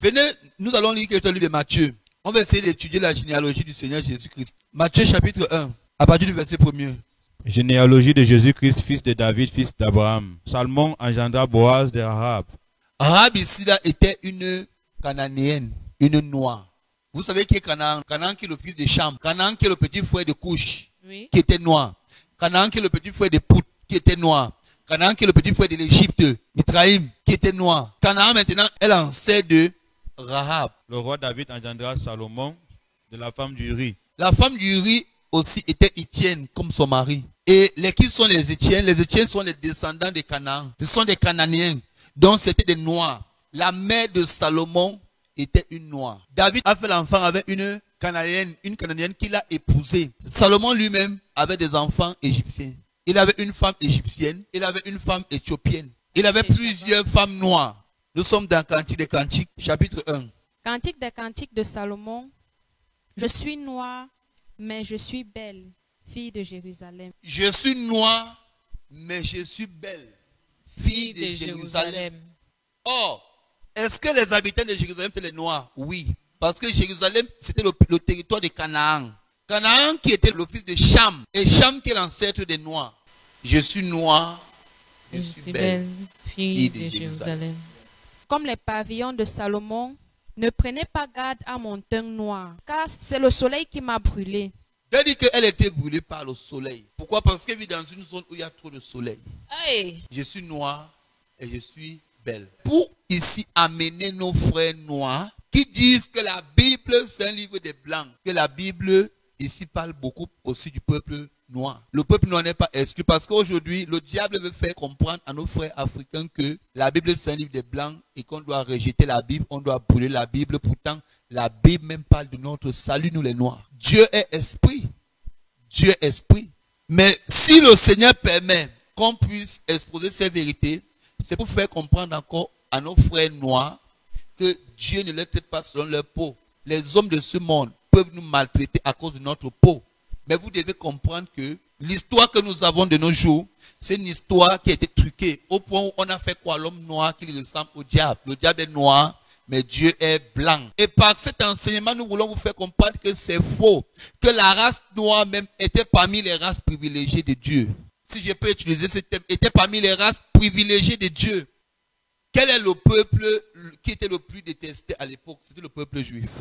Venez, nous allons lire quelques livres de Matthieu. On va essayer d'étudier la généalogie du Seigneur Jésus-Christ. Matthieu chapitre 1, à partir du verset 1er. Généalogie de Jésus-Christ, fils de David, fils d'Abraham. Salmon engendra Boaz de Rahab. Rahab ici là était une cananéenne, une noire. Vous savez qui est Canaan? Canaan qui est le fils de Cham. Canaan qui est le petit frère de Couche, Oui. qui était noir. Canaan qui est le petit frère de Pout, qui était noir. Canaan qui est le petit frère de l'Égypte, Mitraïm, qui était noir. Canaan maintenant est l'ancêtre de Rahab. Le roi David engendra Salomon de la femme d'Uri. La femme d'Uri aussi était Étienne comme son mari. Et qui sont les Étiennes? Les Étiennes sont les descendants de Canaan. Ce sont des Cananéens. Donc c'était des noirs. La mère de Salomon était une noire. David a fait l'enfant avec une Cananéenne qu'il a épousée. Salomon lui-même avait des enfants égyptiens. Il avait une femme égyptienne, il avait une femme éthiopienne. Il avait plusieurs femmes noires. Nous sommes dans Cantique des Cantiques, chapitre 1. Cantique des Cantiques de Salomon. Je suis noire, mais je suis belle, fille de Jérusalem. Je suis noire, mais je suis belle, fille de Jérusalem. Or, est-ce que les habitants de Jérusalem étaient les noirs? Oui. Parce que Jérusalem, c'était le territoire de Canaan. Canaan qui était le fils de Cham. Et Cham qui est l'ancêtre des noirs. Je suis noir, je suis belle, fille de Jérusalem. Comme les pavillons de Salomon, ne prenez pas garde à mon teint noir, car c'est le soleil qui m'a brûlé. J'ai dit qu'elle était brûlée par le soleil. Pourquoi? Parce qu'elle vit dans une zone où il y a trop de soleil. Hey. Je suis noir et je suis belle. Pour ici amener nos frères noirs qui disent que la Bible c'est un livre des blancs, que la Bible ici parle beaucoup aussi du peuple noir. Le peuple noir n'est pas exclu parce qu'aujourd'hui le diable veut faire comprendre à nos frères africains que la Bible c'est un livre des blancs et qu'on doit rejeter la Bible, on doit brûler la Bible. Pourtant la Bible même parle de notre salut, nous les noirs. Dieu est esprit. Dieu est esprit. Mais si le Seigneur permet qu'on puisse exposer ces vérités, c'est pour faire comprendre encore à nos frères noirs que Dieu ne les traite pas selon leur peau. Les hommes de ce monde peuvent nous maltraiter à cause de notre peau. Mais vous devez comprendre que l'histoire que nous avons de nos jours, c'est une histoire qui a été truquée au point où on a fait quoi l'homme noir qu'il ressemble au diable. Le diable est noir, mais Dieu est blanc. Et par cet enseignement, nous voulons vous faire comprendre que c'est faux. Que la race noire même était parmi les races privilégiées de Dieu. Si je peux utiliser ce terme, était parmi les races privilégiées de Dieu. Quel est le peuple qui était le plus détesté à l'époque? C'était le peuple juif.